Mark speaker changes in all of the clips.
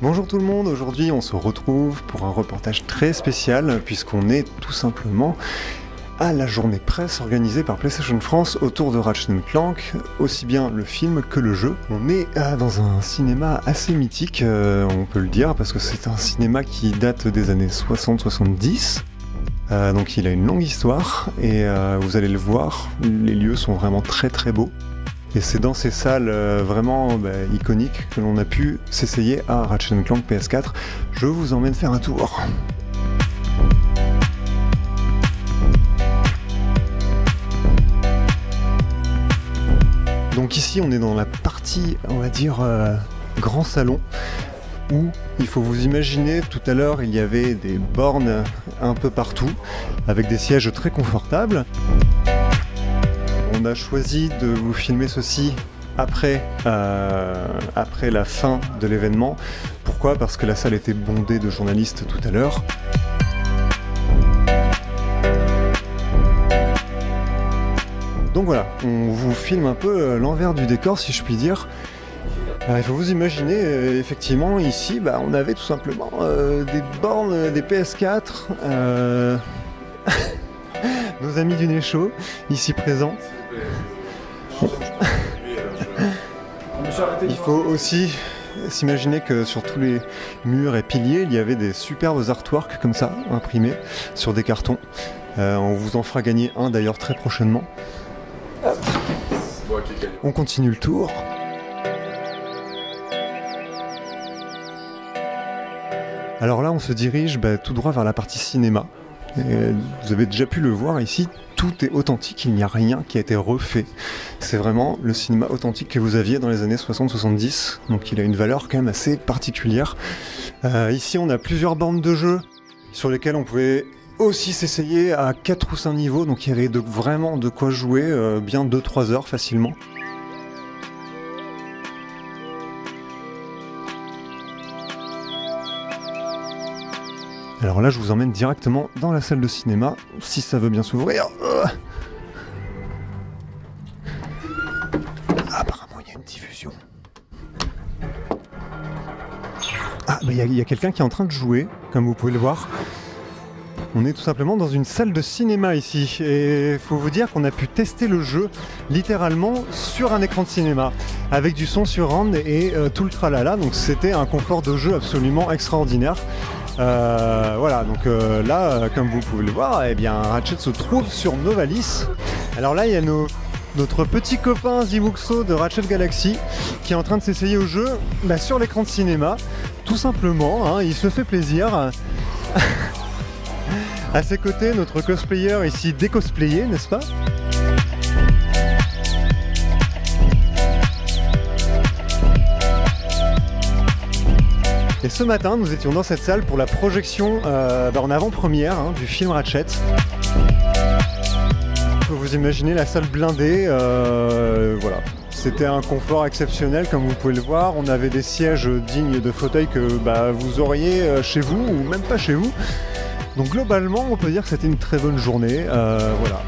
Speaker 1: Bonjour tout le monde, aujourd'hui on se retrouve pour un reportage très spécial puisqu'on est tout simplement à la journée presse organisée par PlayStation France autour de Ratchet & Clank, aussi bien le film que le jeu. On est dans un cinéma assez mythique, on peut le dire, parce que c'est un cinéma qui date des années 60-70. Donc il a une longue histoire et vous allez le voir, les lieux sont vraiment très très beaux. Et c'est dans ces salles vraiment iconiques que l'on a pu s'essayer à Ratchet & Clank PS4. Je vous emmène faire un tour. Donc ici on est dans la partie, on va dire, grand salon, où il faut vous imaginer, tout à l'heure il y avait des bornes un peu partout, avec des sièges très confortables. On a choisi de vous filmer ceci après la fin de l'événement. Pourquoi ? Parce que la salle était bondée de journalistes tout à l'heure. Donc voilà, on vous filme un peu l'envers du décor, si je puis dire. Il faut vous imaginer, effectivement, ici, on avait tout simplement des bornes, des PS4, nos amis du Nez Chaud, ici présents. Il faut aussi s'imaginer que sur tous les murs et piliers, il y avait des superbes artworks comme ça, imprimés sur des cartons. On vous en fera gagner un d'ailleurs très prochainement. On continue le tour. Alors là, on se dirige tout droit vers la partie cinéma. Et vous avez déjà pu le voir ici, tout est authentique, il n'y a rien qui a été refait. C'est vraiment le cinéma authentique que vous aviez dans les années 60-70, donc il a une valeur quand même assez particulière. Ici, on a plusieurs bornes de jeu sur lesquelles on pouvait aussi s'essayer à 4 ou 5 niveaux, donc il y avait vraiment de quoi jouer, bien 2-3 heures facilement. Alors là, je vous emmène directement dans la salle de cinéma, si ça veut bien s'ouvrir. Apparemment, il y a une diffusion. Ah, il y a quelqu'un qui est en train de jouer, comme vous pouvez le voir. On est tout simplement dans une salle de cinéma ici, et il faut vous dire qu'on a pu tester le jeu littéralement sur un écran de cinéma, avec du son surround et tout le tralala, donc c'était un confort de jeu absolument extraordinaire. Voilà, donc là, comme vous pouvez le voir, Ratchet se trouve sur Novalis. Alors là, il y a notre petit copain Zibuxo de Ratchet Galaxy qui est en train de s'essayer au jeu sur l'écran de cinéma, tout simplement, il se fait plaisir. À ses côtés, notre cosplayer ici décosplayé, n'est-ce pas ? Et ce matin, nous étions dans cette salle pour la projection en avant-première du film Ratchet. Vous vous imaginez la salle blindée, voilà. C'était un confort exceptionnel, comme vous pouvez le voir. On avait des sièges dignes de fauteuils que vous auriez chez vous, ou même pas chez vous. Donc globalement, on peut dire que c'était une très bonne journée, voilà.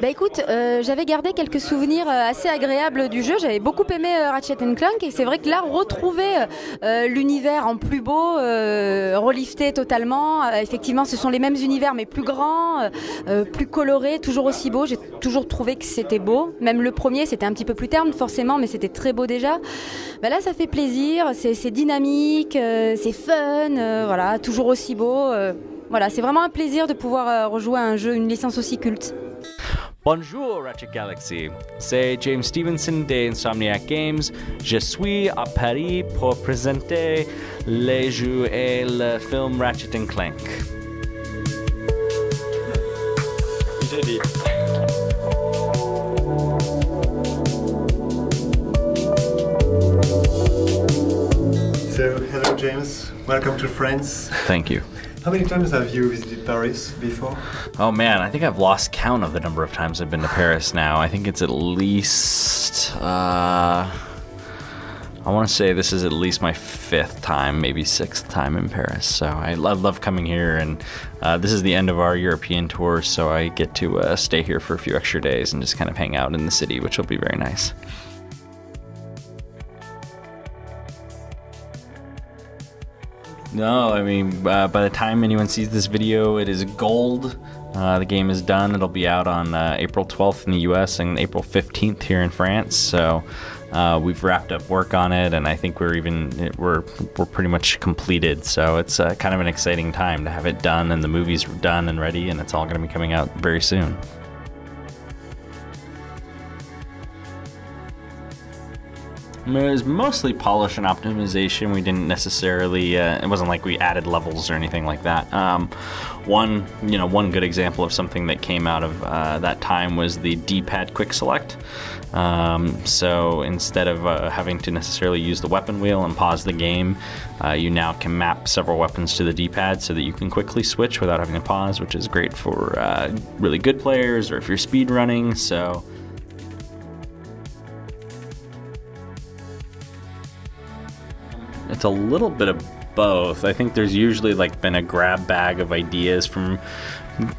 Speaker 2: Bah écoute, j'avais gardé quelques souvenirs assez agréables du jeu. J'avais beaucoup aimé Ratchet Clank et c'est vrai que là, retrouver l'univers en plus beau, relifté totalement. Effectivement, ce sont les mêmes univers mais plus grands, plus colorés, toujours aussi beaux. J'ai toujours trouvé que c'était beau. Même le premier, c'était un petit peu plus terne forcément, mais c'était très beau déjà. Bah là, ça fait plaisir, c'est dynamique, c'est fun, voilà, toujours aussi beau. Voilà, c'est vraiment un plaisir de pouvoir rejouer à un jeu, une licence aussi culte.
Speaker 3: Bonjour Ratchet Galaxy, c'est James Stevenson de Insomniac Games. Je suis à Paris pour présenter les jeux et le film Ratchet Clank. J'ai dit.
Speaker 1: So, hello James, welcome to France.
Speaker 3: Thank you.
Speaker 1: How many times have you visited Paris before?
Speaker 3: Oh man, I think I've lost count of the number of times I've been to Paris now. I think it's at least, I want to say this is at least my 5th time, maybe 6th time in Paris. So I love coming here, and this is the end of our European tour, so I get to stay here for a few extra days and just kind of hang out in the city, which will be very nice. No, I mean, by the time anyone sees this video, it is gold. The game is done. It'll be out on April 12th in the US and April 15th here in France. So we've wrapped up work on it, and I think we're pretty much completed. So it's kind of an exciting time to have it done, and the movie's done and ready, and it's all going to be coming out very soon. It was mostly polish and optimization. We didn't necessarily, it wasn't like we added levels or anything like that. One good example of something that came out of that time was the D-pad quick select. So instead of having to necessarily use the weapon wheel and pause the game, you now can map several weapons to the D-pad so that you can quickly switch without having to pause, which is great for really good players or if you're speed running. So it's a little bit of both. I think there's usually like been a grab bag of ideas from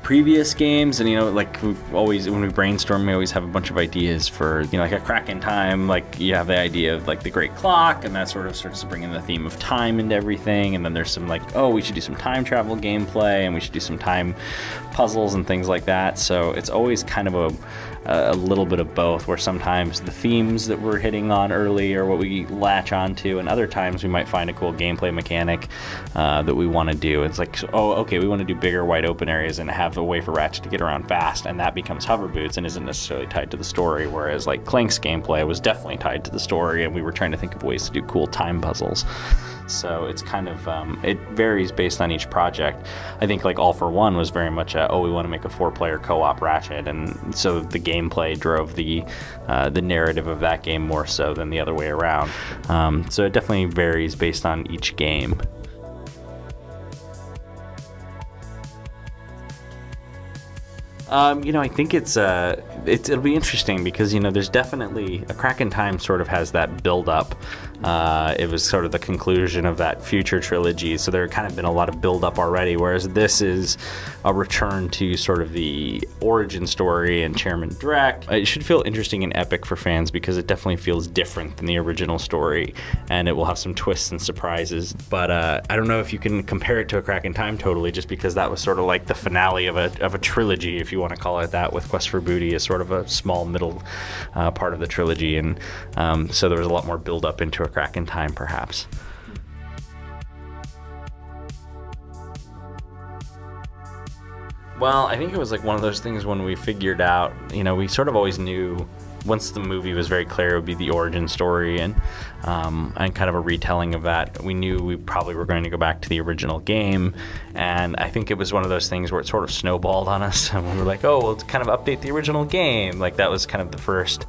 Speaker 3: previous games, and like when we brainstorm, we always have a bunch of ideas for like a Crack in Time. Like you have the idea of like the Great Clock, and that sort of starts to bring in the theme of time into everything. And then there's some like, oh, we should do some time travel gameplay, and we should do some time puzzles and things like that. So it's always kind of a little bit of both, where sometimes the themes that we're hitting on early are what we latch onto, and other times we might find a cool gameplay mechanic that we want to do. It's like, oh, okay, we want to do bigger wide open areas and have a way for Ratchet to get around fast, and that becomes hover boots and isn't necessarily tied to the story, whereas like Clank's gameplay was definitely tied to the story, and we were trying to think of ways to do cool time puzzles. So it's kind of, it varies based on each project. I think like All for One was very much we want to make a 4-player co-op Ratchet, and so the gameplay drove the narrative of that game more so than the other way around. So it definitely varies based on each game. I think it'll be interesting because there's definitely a Crack in Time sort of has that build up. It was sort of the conclusion of that future trilogy, so there kind of been a lot of build up already, whereas this is a return to sort of the origin story and Chairman Drek. It should feel interesting and epic for fans because it definitely feels different than the original story, and it will have some twists and surprises. But I don't know if you can compare it to a Crack in Time totally, just because that was sort of like the finale of a trilogy, if you want to call it that, with Quest for Booty as sort of a small middle part of the trilogy, and so there was a lot more build up into a Crack in Time, perhaps. Well, I think it was like one of those things when we figured out, we sort of always knew once the movie was very clear it would be the origin story and kind of a retelling of that. We knew we probably were going to go back to the original game, and I think it was one of those things where it sort of snowballed on us, and we were like, oh, well, let's kind of update the original game. Like that was kind of the first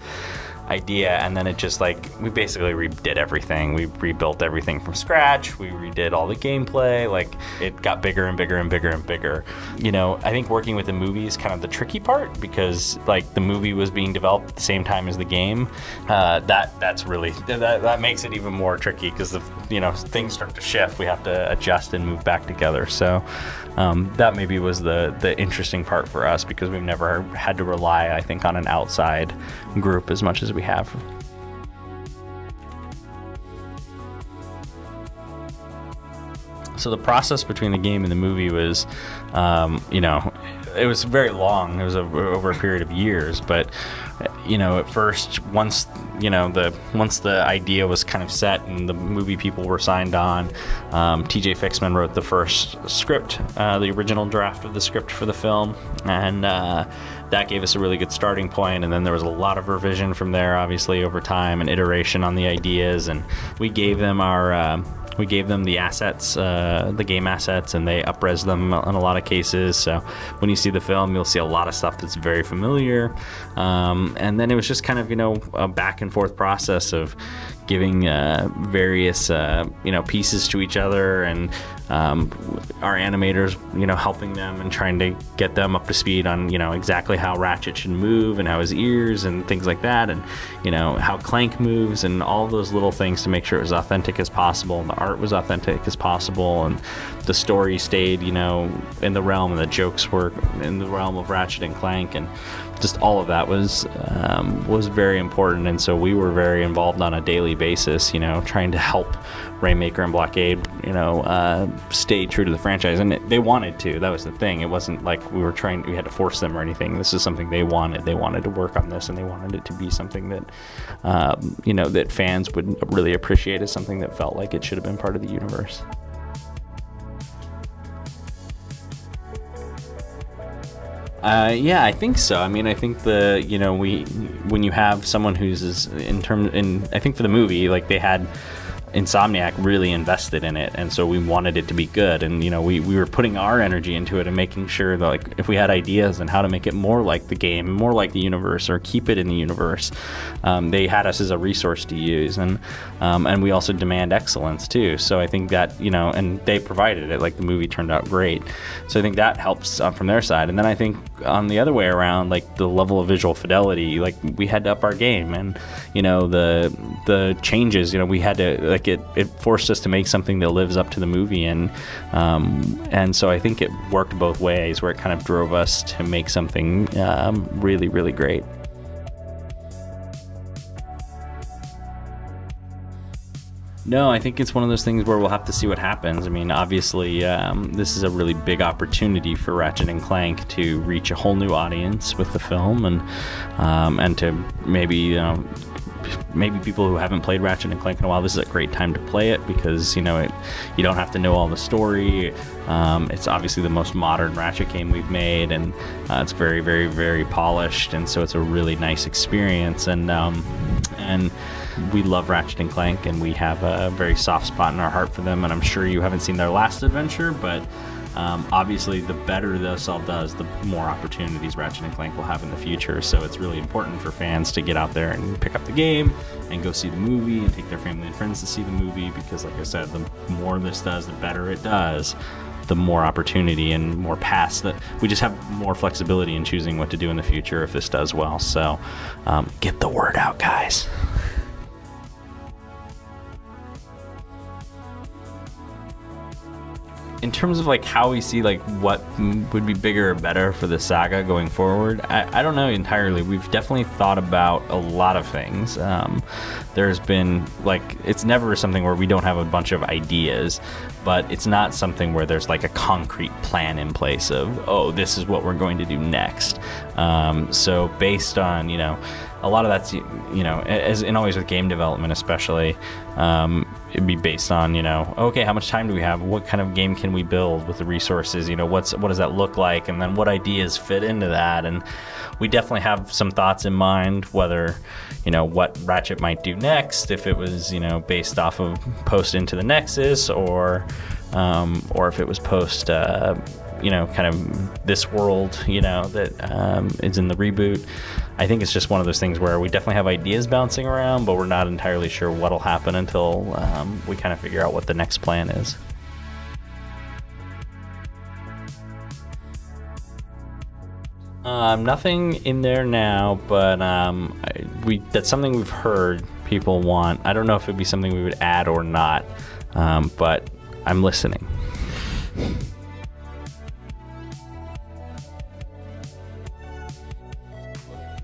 Speaker 3: idea, and then it just like we basically redid everything. We rebuilt everything from scratch. We redid all the gameplay. Like it got bigger and bigger and bigger and bigger. You know, I think working with the movie is kind of the tricky part because like the movie was being developed at the same time as the game. That's really that makes it even more tricky because things start to shift. We have to adjust and move back together. So that maybe was the interesting part for us because we've never had to rely, I think, on an outside group as much as we have. So the process between the game and the movie was, it was very long. It was over a period of years, but at first, once the idea was kind of set and the movie people were signed on, TJ Fixman wrote the first script, the original draft of the script for the film, and that gave us a really good starting point. And then there was a lot of revision from there, obviously, over time, and iteration on the ideas. And we gave them the assets, the game assets, and they up-res them in a lot of cases. So when you see the film, you'll see a lot of stuff that's very familiar. And then it was just kind of, a back and forth process of giving various, pieces to each other, and our animators, helping them and trying to get them up to speed on, exactly how Ratchet should move and how his ears and things like that, and, how Clank moves and all those little things to make sure it was authentic as possible and the art was authentic as possible and the story stayed, in the realm, and the jokes were in the realm of Ratchet and Clank, and just all of that was very important. And so we were very involved on a daily basis, trying to help Rainmaker and Blockade, stay true to the franchise. And they wanted to. That was the thing. It wasn't like we had to force them or anything. This is something they wanted. They wanted to work on this, and they wanted it to be something that, that fans would really appreciate as something that felt like it should have been part of the universe. Yeah, I think so. I mean, I think when you have someone who's I think for the movie, like they had Insomniac really invested in it, and so we wanted it to be good, and we were putting our energy into it and making sure that, like, if we had ideas on how to make it more like the game, more like the universe, or keep it in the universe, they had us as a resource to use, and we also demand excellence too. So I think that and they provided it. Like, the movie turned out great, so I think that helps from their side. And then I think on the other way around, like the level of visual fidelity, like we had to up our game, and the changes, we had to, like, it forced us to make something that lives up to the movie, and so I think it worked both ways, where it kind of drove us to make something really, really great. No, I think it's one of those things where we'll have to see what happens. I mean, obviously, this is a really big opportunity for Ratchet and Clank to reach a whole new audience with the film, and to maybe people who haven't played Ratchet and Clank in a while, this is a great time to play it, because you don't have to know all the story. It's obviously the most modern Ratchet game we've made, and it's very, very, very polished, and so it's a really nice experience. And we love Ratchet and Clank, and we have a very soft spot in our heart for them. And I'm sure you haven't seen their last adventure, but obviously the better this all does, the more opportunities Ratchet and Clank will have in the future. So it's really important for fans to get out there and pick up the game and go see the movie and take their family and friends to see the movie, because like I said, the more this does, the better it does, the more opportunity and more paths that we just have more flexibility in choosing what to do in the future if this does well. So get the word out, guys. In terms of like how we see like what would be bigger or better for the saga going forward, I don't know entirely. We've definitely thought about a lot of things. There's been it's never something where we don't have a bunch of ideas, but it's not something where there's like a concrete plan in place of, oh, this is what we're going to do next. So based on, a lot of that's, as in always with game development especially, it'd be based on, okay, how much time do we have? What kind of game can we build with the resources? What does that look like? And then what ideas fit into that? And we definitely have some thoughts in mind, whether, what Ratchet might do next, if it was, based off of post Into the Nexus, or if it was post, kind of this world, that is in the reboot. I think it's just one of those things where we definitely have ideas bouncing around, but we're not entirely sure what'll happen until we kind of figure out what the next plan is. Nothing in there now, but that's something we've heard people want. I don't know if it'd be something we would add or not, but I'm listening.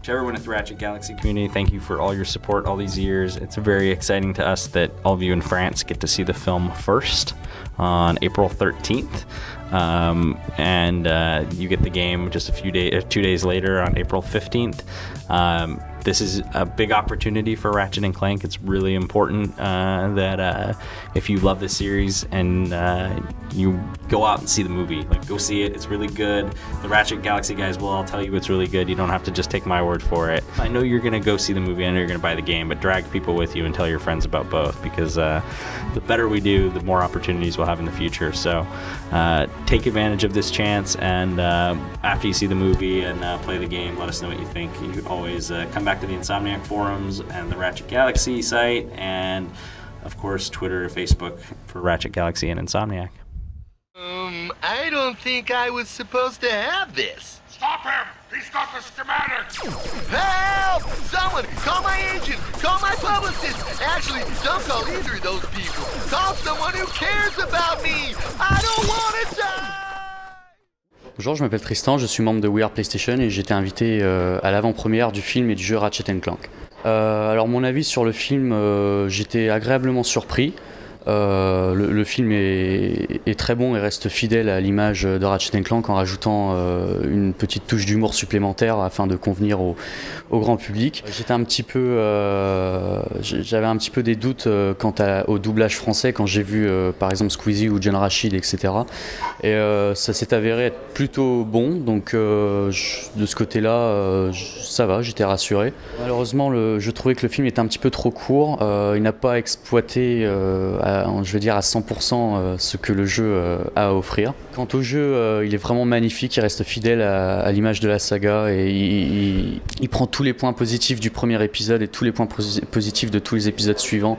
Speaker 3: To everyone at the Ratchet Galaxy community, thank you for all your support all these years. It's very exciting to us that all of you in France get to see the film first on April 13th. And you get the game just 2 days later on April 15th. This is a big opportunity for Ratchet & Clank. It's really important that if you love this series and you go out and see the movie, like go see it. It's really good. The Ratchet Galaxy guys will all tell you it's really good. You don't have to just take my word for it. I know you're gonna go see the movie. I know you're gonna buy the game, but drag people with you and tell your friends about both, because the better we do, the more opportunities we'll have in the future. So take advantage of this chance, and after you see the movie and play the game, let us know what you think. You can always come back to the Insomniac forums and the Ratchet Galaxy site, and of course Twitter, Facebook for Ratchet Galaxy and Insomniac.
Speaker 4: I don't think I was supposed to have this.
Speaker 5: Stop him! He's got the schematics!
Speaker 4: Help! Someone, call my agent, call my publicist. Actually, don't call either of those people. Call someone who cares about me. I don't want to die!
Speaker 6: Bonjour, je m'appelle Tristan, je suis membre de We Are PlayStation et j'ai été invité à l'avant-première du film et du jeu Ratchet & Clank. Alors mon avis sur le film, j'étais agréablement surpris. Le film est très bon et reste fidèle à l'image de Ratchet & Clank en rajoutant une petite touche d'humour supplémentaire afin de convenir au grand public. J'avais un petit peu des doutes quant au doublage français quand j'ai vu par exemple Squeezie ou John Rachid, etc. Et ça s'est avéré être plutôt bon, donc de ce côté-là, ça va, j'étais rassuré. Malheureusement, je trouvais que le film était un petit peu trop court. Il n'a pas exploité je veux dire à 100% ce que le jeu a à offrir. Quant au jeu, il est vraiment magnifique, il reste fidèle à l'image de la saga et il prend tous les points positifs du premier épisode et tous les points positifs de tous les épisodes suivants.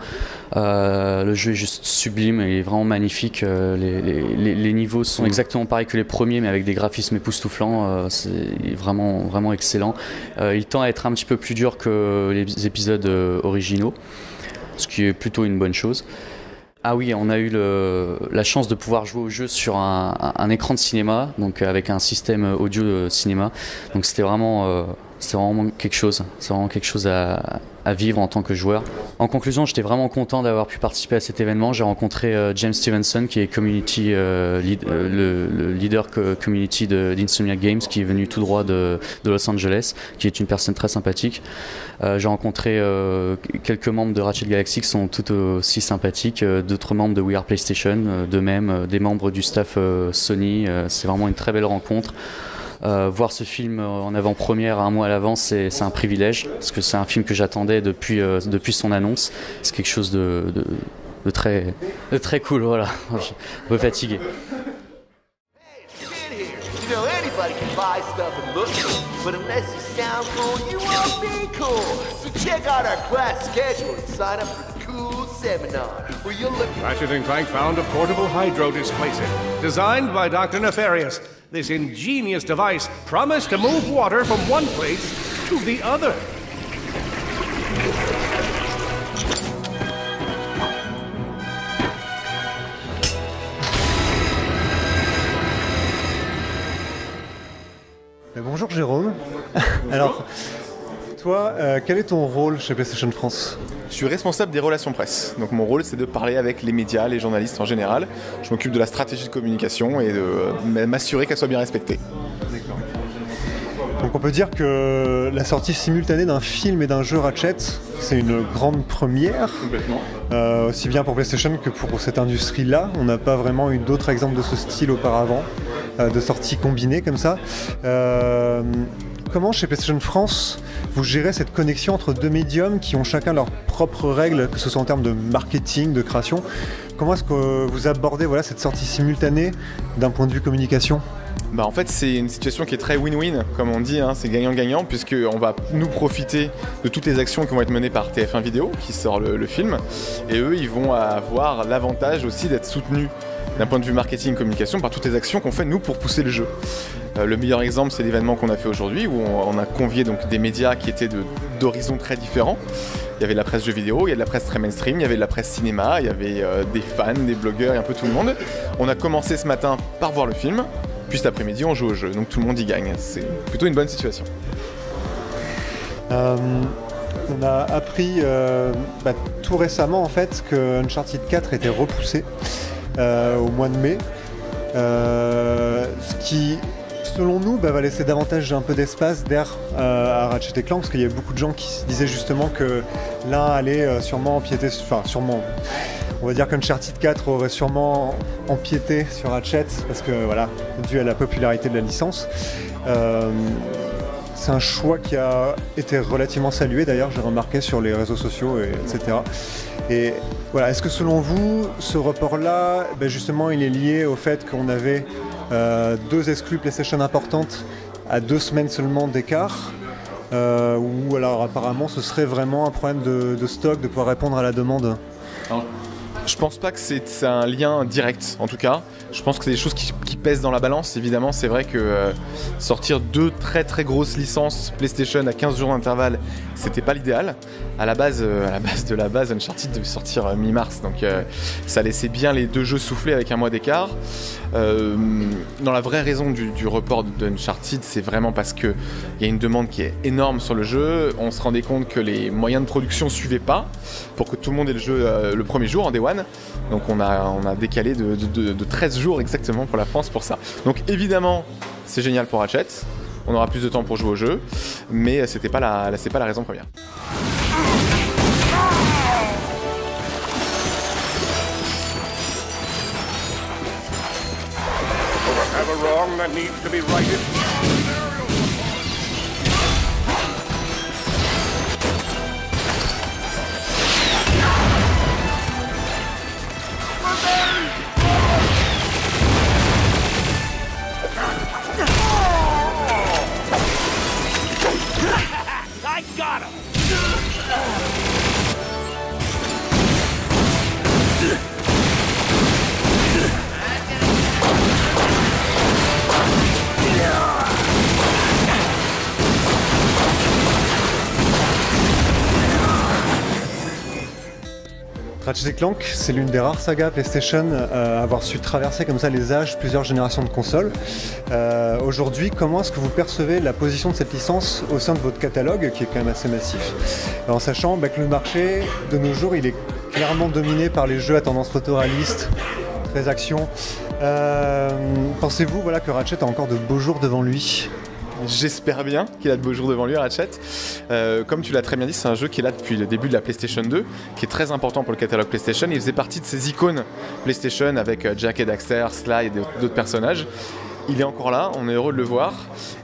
Speaker 6: Le jeu est juste sublime et il est vraiment magnifique. Les niveaux sont exactement pareils que les premiers, mais avec des graphismes époustouflants. C'est vraiment, vraiment excellent. Il tend à être un petit peu plus dur que les épisodes originaux, ce qui est plutôt une bonne chose. Ah oui, on a eu la chance de pouvoir jouer au jeu sur un écran de cinéma, donc avec un système audio de cinéma. Donc c'était vraiment quelque chose. C'est vraiment quelque chose à vivre en tant que joueur. En conclusion, j'étais vraiment content d'avoir pu participer à cet événement. J'ai rencontré James Stevenson, qui est community le leader community d'Insomniac Games, qui est venu tout droit de Los Angeles, qui est une personne très sympathique. J'ai rencontré quelques membres de Ratchet Galaxy qui sont tout aussi sympathiques, d'autres membres de We Are PlayStation, de même des membres du staff Sony. C'est vraiment une très belle rencontre. Voir ce film en avant-première un mois à l'avance, c'est un privilège, parce que c'est un film que j'attendais depuis son annonce. C'est quelque chose de très cool, voilà. Je suis un peu fatigué.
Speaker 4: You know, anybody can buy stuff and look cool, but unless you sound cool, you won't be cool. So check out our class schedule and sign up for the cool seminar, where you'll look...
Speaker 5: Ratchet & Clank found a portable hydro displacer, designed by Dr. Nefarious. This ingenious device promised to move water from one place to the other.
Speaker 1: Bonjour Jérôme. Alors, toi, quel est ton rôle chez PlayStation France ?
Speaker 7: Je suis responsable des relations presse. Donc mon rôle, c'est de parler avec les médias, les journalistes en général. Je m'occupe de la stratégie de communication et de m'assurer qu'elle soit bien respectée.
Speaker 1: D'accord. Donc on peut dire que la sortie simultanée d'un film et d'un jeu Ratchet, c'est une grande première.
Speaker 7: Complètement.
Speaker 1: Aussi bien pour PlayStation que pour cette industrie-là. On n'a pas vraiment eu d'autres exemples de ce style auparavant, de sorties combinées comme ça. Comment, chez PlayStation France, vous gérez cette connexion entre deux médiums qui ont chacun leurs propres règles, que ce soit en termes de marketing, de création, comment est-ce que vous abordez cette sortie simultanée d'un point de vue communication ?
Speaker 7: En fait, c'est une situation qui est très win-win, comme on dit, c'est gagnant-gagnant, puisqu'on va nous profiter de toutes les actions qui vont être menées par TF1 Vidéo, qui sort le film, et eux, ils vont avoir l'avantage aussi d'être soutenus d'un point de vue marketing communication par toutes les actions qu'on fait nous pour pousser le jeu. Le meilleur exemple, c'est l'événement qu'on a fait aujourd'hui, où on a convié donc des médias qui étaient d'horizons très différents. Il y avait de la presse jeux vidéo, il y a de la presse très mainstream, il y avait de la presse cinéma, il y avait des fans, des blogueurs et un peu tout le monde. On a commencé ce matin par voir le film, puis cet après-midi on joue au jeu, donc tout le monde y gagne. C'est plutôt une bonne situation.
Speaker 1: On a appris tout récemment en fait que Uncharted 4 était repoussé au mois de mai, ce qui selon nous va laisser davantage un peu d'espace d'air à Ratchet & Clank, parce qu'il y a beaucoup de gens qui disaient justement que l'un allait sûrement empiéter, on va dire qu'Uncharted 4 aurait sûrement empiété sur Ratchet, parce que dû à la popularité de la licence. C'est un choix qui a été relativement salué d'ailleurs, j'ai remarqué sur les réseaux sociaux, etc. Et est-ce que selon vous, ce report-là, justement, il est lié au fait qu'on avait 2 exclus PlayStation importantes à 2 semaines seulement d'écart, ou alors apparemment ce serait vraiment un problème de stock, de pouvoir répondre à la demande?
Speaker 7: Je pense pas que c'est un lien direct, en tout cas. Je pense que c'est des choses qui pèsent dans la balance. Évidemment, c'est vrai que sortir 2 très très grosses licences PlayStation à 15 jours d'intervalle, c'était pas l'idéal. À la base, Uncharted devait sortir mi-mars, donc ça laissait bien les 2 jeux souffler avec un mois d'écart. Dans la vraie raison du report d'Uncharted, c'est vraiment parce qu'il y a une demande qui est énorme sur le jeu. On se rendait compte que les moyens de production suivaient pas pour que tout le monde ait le jeu le premier jour en Day One. Donc on a décalé de 13 jours exactement pour la France pour ça. Donc évidemment, c'est génial pour Ratchet. On aura plus de temps pour jouer au jeu, mais c'est pas la raison première.
Speaker 5: Have a wrong that needs to be righted.
Speaker 4: I got him!
Speaker 1: Ratchet & Clank, c'est l'une des rares sagas PlayStation à avoir su traverser comme ça les âges, plusieurs générations de consoles. Aujourd'hui, comment est-ce que vous percevez la position de cette licence au sein de votre catalogue, qui est quand même assez massif, en sachant que le marché, de nos jours, il est clairement dominé par les jeux à tendance photoréaliste, très action. Pensez-vous que Ratchet a encore de beaux jours devant lui ?
Speaker 7: J'espère bien qu'il a de beaux jours devant lui, Ratchet. Comme tu l'as très bien dit, c'est un jeu qui est là depuis le début de la PlayStation 2, qui est très important pour le catalogue PlayStation. Il faisait partie de ces icônes PlayStation avec Jack et Daxter, Sly et d'autres personnages. Il est encore là, on est heureux de le voir.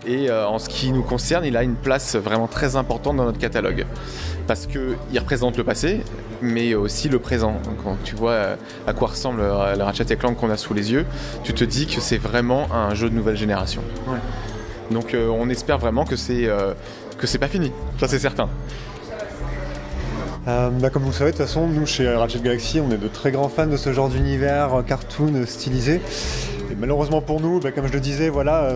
Speaker 7: Et en ce qui nous concerne, il a une place vraiment très importante dans notre catalogue. Parce qu'il représente le passé, mais aussi le présent. Donc, quand tu vois à quoi ressemble le Ratchet & Clank qu'on a sous les yeux, tu te dis que c'est vraiment un jeu de nouvelle génération.
Speaker 1: Ouais.
Speaker 7: Donc on espère vraiment que c'est pas fini, ça c'est certain.
Speaker 1: Comme vous le savez, de toute façon, nous chez Ratchet Galaxy, on est de très grands fans de ce genre d'univers cartoon stylisé. Et malheureusement pour nous, comme je le disais,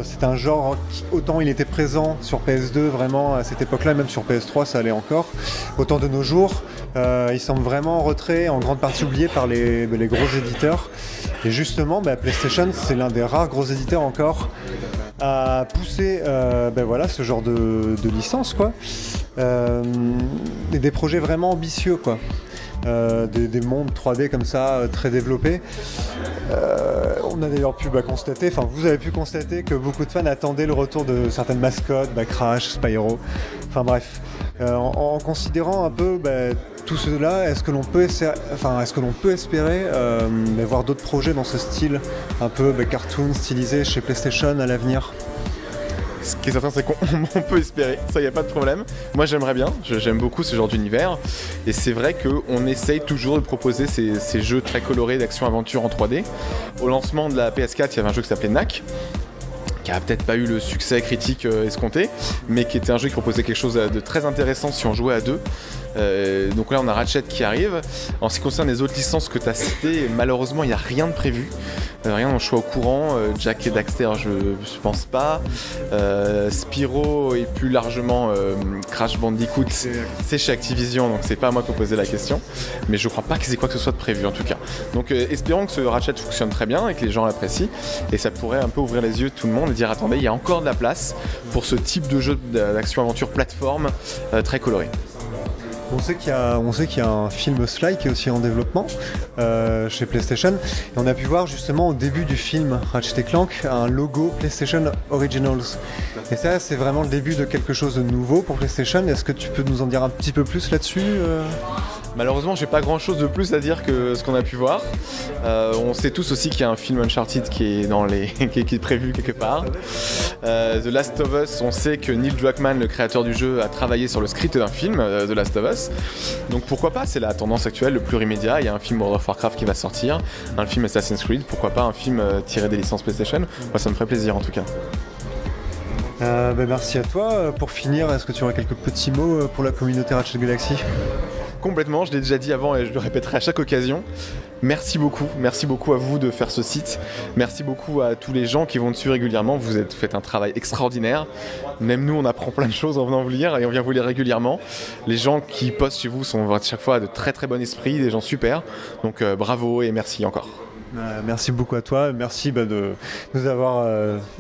Speaker 1: c'est un genre qui, autant il était présent sur PS2 vraiment à cette époque-là, même sur PS3 ça allait encore, autant de nos jours, il semble vraiment en retrait, en grande partie oublié par les gros éditeurs. Et justement, PlayStation, c'est l'un des rares gros éditeurs encore à pousser ce genre de licence, quoi. Et des projets vraiment ambitieux, quoi. Des mondes 3D comme ça, très développés. On a d'ailleurs pu constater, vous avez pu constater que beaucoup de fans attendaient le retour de certaines mascottes, Crash, Spyro, bref. En considérant un peu tout cela, est-ce que l'on peut espérer voir d'autres projets dans ce style un peu cartoon stylisé chez PlayStation à l'avenir ?
Speaker 7: Ce qui est certain, c'est qu'on on peut espérer, ça y a pas de problème. Moi j'aimerais bien, j'aime beaucoup ce genre d'univers. Et c'est vrai qu'on essaye toujours de proposer ces jeux très colorés d'action-aventure en 3D. Au lancement de la PS4, il y avait un jeu qui s'appelait Knack, qui a peut-être pas eu le succès critique escompté, mais qui était un jeu qui proposait quelque chose de très intéressant si on jouait à deux. Donc là on a Ratchet qui arrive. En ce qui concerne les autres licences que tu as citées, malheureusement il n'y a rien de prévu, rien dont je sois au courant. Jack et Daxter je pense pas, Spyro et plus largement Crash Bandicoot c'est chez Activision, donc c'est pas à moi qu'on posait la question, mais je crois pas qu'ils aient quoi que ce soit de prévu en tout cas. Donc espérons que ce Ratchet fonctionne très bien et que les gens l'apprécient, et ça pourrait un peu ouvrir les yeux de tout le monde et dire attendez, il y a encore de la place pour ce type de jeu d'action-aventure plateforme très coloré.
Speaker 1: On sait qu'il y a un film Sly qui est aussi en développement chez PlayStation. Et on a pu voir justement au début du film Ratchet & Clank un logo PlayStation Originals. Et ça, c'est vraiment le début de quelque chose de nouveau pour PlayStation. Est-ce que tu peux nous en dire un petit peu plus là-dessus
Speaker 7: Malheureusement, j'ai pas grand chose de plus à dire que ce qu'on a pu voir. On sait tous aussi qu'il y a un film Uncharted qui est, qui est prévu quelque part. The Last of Us, on sait que Neil Druckmann, le créateur du jeu, a travaillé sur le script d'un film, The Last of Us. Donc pourquoi pas, c'est la tendance actuelle, le plurimédia. Il y a un film World of Warcraft qui va sortir, un film Assassin's Creed, pourquoi pas un film tiré des licences PlayStation. Moi, ça me ferait plaisir en tout cas.
Speaker 1: Merci à toi. Pour finir, est-ce que tu aurais quelques petits mots pour la communauté Ratchet Galaxy ?
Speaker 7: Complètement, je l'ai déjà dit avant et je le répéterai à chaque occasion. Merci beaucoup à vous de faire ce site. Merci beaucoup à tous les gens qui vont dessus régulièrement. Vous faites un travail extraordinaire. Même nous, on apprend plein de choses en venant vous lire et on vient vous lire régulièrement. Les gens qui postent chez vous sont à chaque fois de très très bon esprit, des gens super. Donc bravo et merci encore.
Speaker 1: Merci beaucoup à toi, merci de nous avoir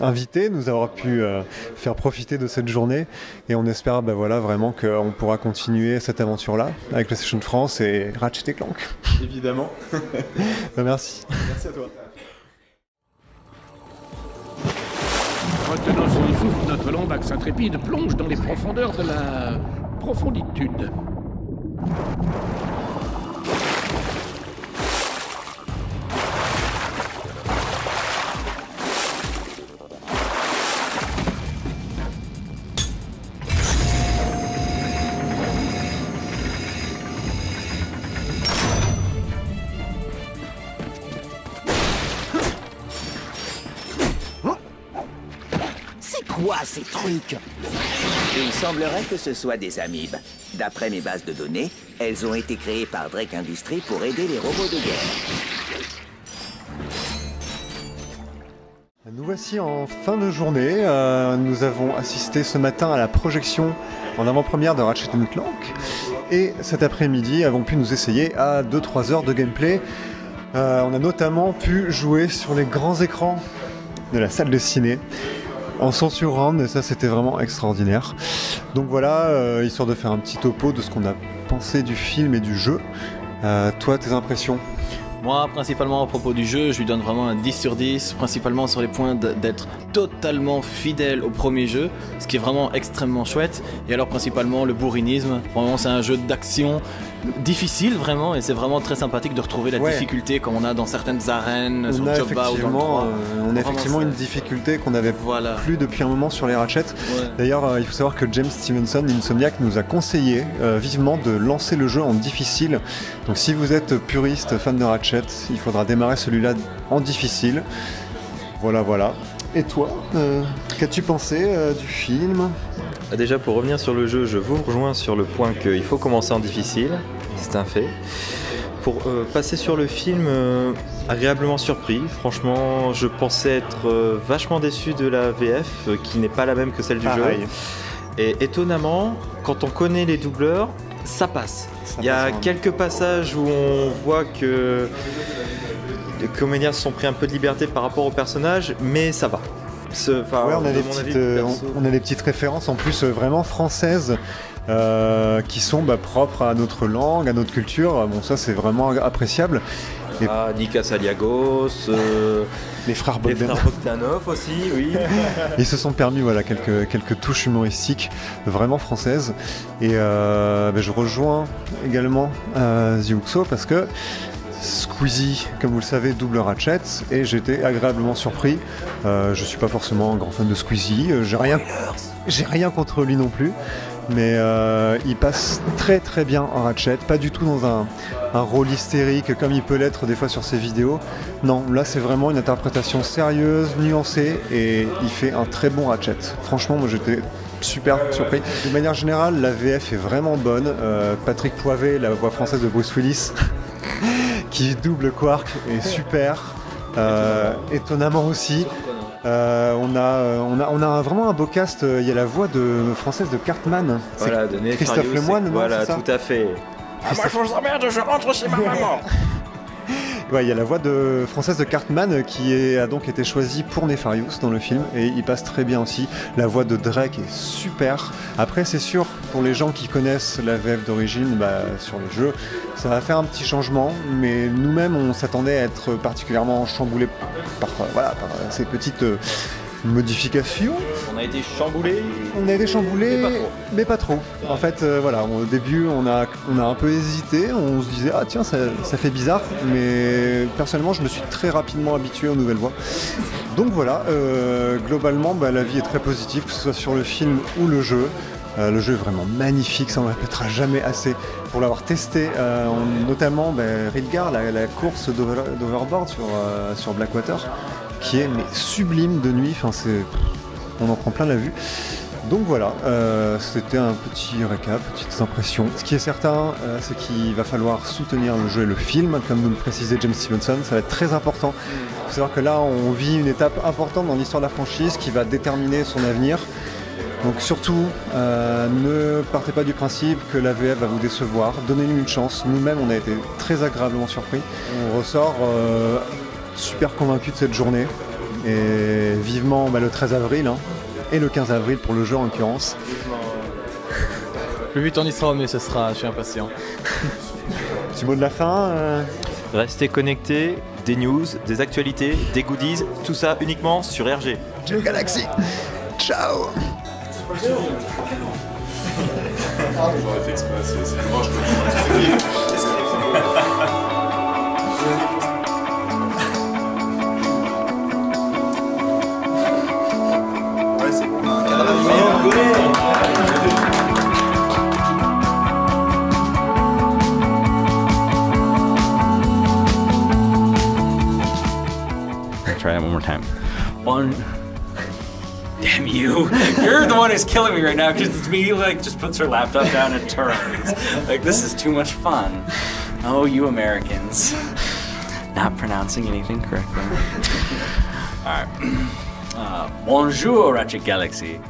Speaker 1: invités, nous avoir pu faire profiter de cette journée, et on espère vraiment qu'on pourra continuer cette aventure-là avec PlayStation France et Ratchet & Clank.
Speaker 7: Évidemment.
Speaker 1: Merci.
Speaker 7: Merci à toi.
Speaker 5: Retenant son souffle, notre lombax intrépide plonge dans les profondeurs de la profonditude.
Speaker 8: Quoi ces trucs? Il semblerait que ce soit des amibes. D'après mes bases de données, elles ont été créées par Drake Industries pour aider les robots de guerre.
Speaker 1: Nous voici en fin de journée. Nous avons assisté ce matin à la projection en avant-première de Ratchet & Clank. Et cet après-midi, avons pu nous essayer à 2-3 heures de gameplay. On a notamment pu jouer sur les grands écrans de la salle de ciné en son surround, et ça c'était vraiment extraordinaire. Donc voilà, histoire de faire un petit topo de ce qu'on a pensé du film et du jeu. Toi, tes impressions?
Speaker 9: Moi, principalement à propos du jeu, je lui donne vraiment un 10 sur 10, principalement sur les points d'être totalement fidèle au premier jeu, ce qui est vraiment extrêmement chouette. Et alors principalement le bourrinisme, vraiment c'est un jeu d'action difficile vraiment, et c'est vraiment très sympathique de retrouver la difficulté comme on a dans certaines arènes, sur Jobba ou dans le 3.
Speaker 1: On a effectivement une difficulté qu'on n'avait plus depuis un moment sur les Ratchet. D'ailleurs, il faut savoir que James Stevenson d'Insomniac nous a conseillé vivement de lancer le jeu en difficile. Donc si vous êtes puriste, fan de Ratchet, il faudra démarrer celui-là en difficile. Voilà. Et toi, qu'as-tu pensé du film ?
Speaker 10: Déjà, pour revenir sur le jeu, je vous rejoins sur le point qu'il faut commencer en difficile, c'est un fait. Pour passer sur le film, agréablement surpris. Franchement, je pensais être vachement déçu de la VF, qui n'est pas la même que celle du jeu. Et étonnamment, quand on connaît les doubleurs, ça passe. Il y a quelques passages où on voit que les comédiens se sont pris un peu de liberté par rapport au personnage, mais ça va.
Speaker 1: On a des petites références en plus vraiment françaises qui sont propres à notre langue, à notre culture. Bon, ça c'est vraiment appréciable.
Speaker 10: Nika Saliagos,
Speaker 1: les frères
Speaker 10: Bogdanov aussi, oui.
Speaker 1: Ils se sont permis quelques touches humoristiques vraiment françaises. Et je rejoins également Ziuxo parce que Squeezie, comme vous le savez, double Ratchet, et j'étais agréablement surpris. Je suis pas forcément un grand fan de Squeezie, j'ai rien contre lui non plus, mais il passe très très bien en Ratchet, pas du tout dans un rôle hystérique comme il peut l'être des fois sur ses vidéos. Non, là c'est vraiment une interprétation sérieuse, nuancée, et il fait un très bon Ratchet. Franchement, moi j'étais super surpris. De manière générale, la VF est vraiment bonne. Patrick Poivet, la voix française de Bruce Willis, qui double Quark, est super. Étonnamment aussi. On a vraiment un beau cast. Il y a la voix française de Cartman.
Speaker 10: Voilà, de
Speaker 1: Christophe Lemoine,
Speaker 10: voilà, tout à fait.
Speaker 9: Moi je vous emmerde, je rentre chez ma maman.
Speaker 1: Ouais, il y a la voix française de Cartman qui a donc été choisie pour Nefarious dans le film, et il passe très bien aussi. La voix de Drake est super. Après, c'est sûr, pour les gens qui connaissent la VF d'origine, sur les jeux, ça va faire un petit changement, mais nous-mêmes on s'attendait à être particulièrement chamboulés par ces petites modifications.
Speaker 10: On a été chamboulés.
Speaker 1: Mais pas trop. En fait, au début, on a un peu hésité. On se disait, ah tiens, ça fait bizarre. Mais personnellement, je me suis très rapidement habitué aux nouvelles voix. Donc voilà, globalement, la vie est très positive, que ce soit sur le film ou le jeu. Le jeu est vraiment magnifique, ça on ne répétera jamais assez pour l'avoir testé, notamment Ridgar, la course d'Overboard sur Blackwater, qui est sublime de nuit, on en prend plein la vue. Donc voilà, c'était un petit récap, petites impressions. Ce qui est certain, c'est qu'il va falloir soutenir le jeu et le film, comme nous le précisait James Stevenson, ça va être très important. Il faut savoir que là, on vit une étape importante dans l'histoire de la franchise qui va déterminer son avenir. Donc surtout, ne partez pas du principe que la VF va vous décevoir, donnez-lui une chance. Nous-mêmes, on a été très agréablement surpris. On ressort super convaincu de cette journée, et vivement le 13 avril, et le 15 avril pour le jeu en l'occurrence.
Speaker 9: Plus vite on y sera, mais je suis impatient.
Speaker 1: Petit mot de la fin
Speaker 10: Restez connectés, des news, des actualités, des goodies, tout ça uniquement sur RG.
Speaker 1: Jeux Galaxy. Ciao.
Speaker 11: J'aurais fait exprès, c'est dommage que ouais, c'est bon.
Speaker 3: Try that one more time. Damn you! You're the one who's killing me right now because it's me just puts her laptop down and turns. This is too much fun. Oh, you Americans. Not pronouncing anything correctly. Alright. Bonjour, Ratchet Galaxy.